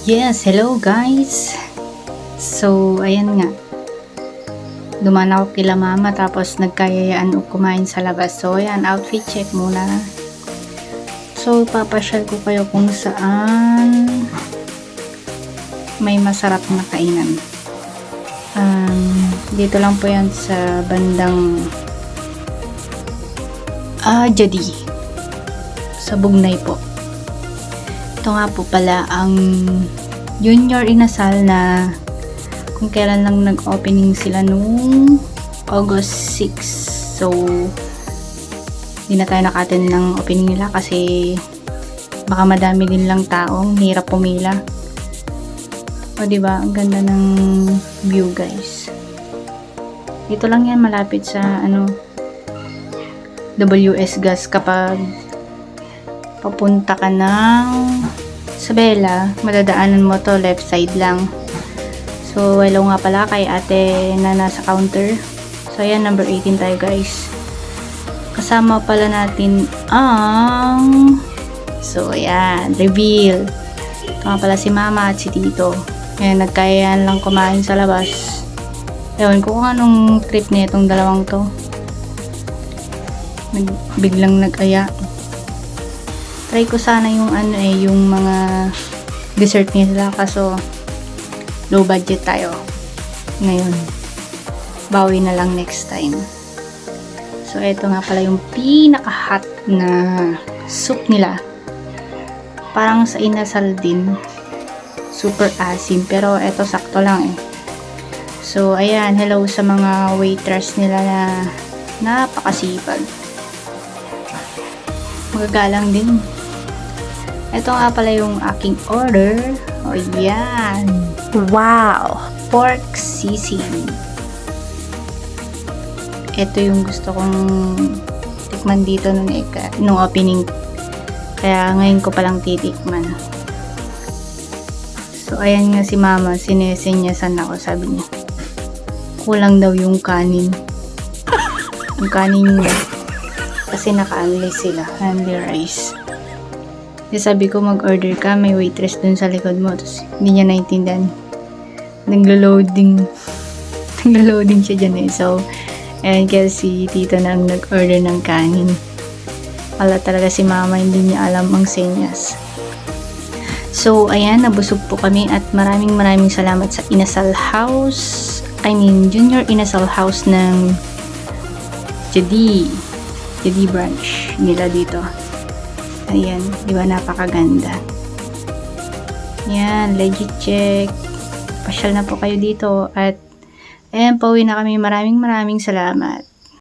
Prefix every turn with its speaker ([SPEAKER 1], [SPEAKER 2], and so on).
[SPEAKER 1] Yes, hello guys. So, ayan nga. Dumaan ako kila mama tapos nagkayayaan kumain sa labas. So, ayan, outfit check muna. So, papasyal ko kayo kung saan may masarap na kainan. Dito lang po yan sa bandang Jadi. Sa Bugnay po. Ito nga po pala ang Junior Inasal na kung kailan lang nag-opening sila nung August 6. So, hindi na tayo nakatin ng opening nila kasi baka madami din lang taong hirap pumila. O diba, ang ganda ng view guys. Dito lang yan malapit sa WS Gas kapag papunta ka ng Isabela, madadaanan mo to left side lang. So, hello nga pala kay ate na nasa counter. So, ayan, number 18 tayo guys. Kasama pala natin ang ayan, reveal. Ito nga pala si mama at si tito. Ayan, nagkayaan lang kumain sa labas. Ewan ko kung anong trip niya itong dalawang to. Biglang nag-aya. Try ko sana yung yung mga dessert nila kaso low budget tayo ngayon. Bawi na lang next time. So, eto nga pala yung pinaka-hot na soup nila. Parang sa inasal din. Super asim. Pero eto sakto lang eh. So, ayan. Hello sa mga waitress nila na napakasipag. Magagalang din. Ito nga pala yung aking order. O yan. Wow! Pork sisig. Ito yung gusto kong tikman dito nung opening. Kaya ngayon ko palang titikman. So, ayan nga si mama. Sinesenyasan ako. Sabi niya, kulang daw yung kanin. Yung kanin niya. Kasi naka-unli sila. Only rice. Kasi sabi ko mag-order ka, may waitress dun sa likod mo. Tapos hindi niya naintindihan. Naglo-loading. Naglo-loading siya dyan eh. So, ayan kaya si tito na ang nag-order ng kanin. Wala talaga si mama, hindi niya alam ang senyas. So, ayan, nabusog po kami at maraming salamat sa Inasal House. Junior Inasal House ng Jadi branch nila dito. Ayan, di ba napakaganda. Yan, legit check. Pasyal na po kayo dito at ayan, pauwi na kami. Maraming salamat.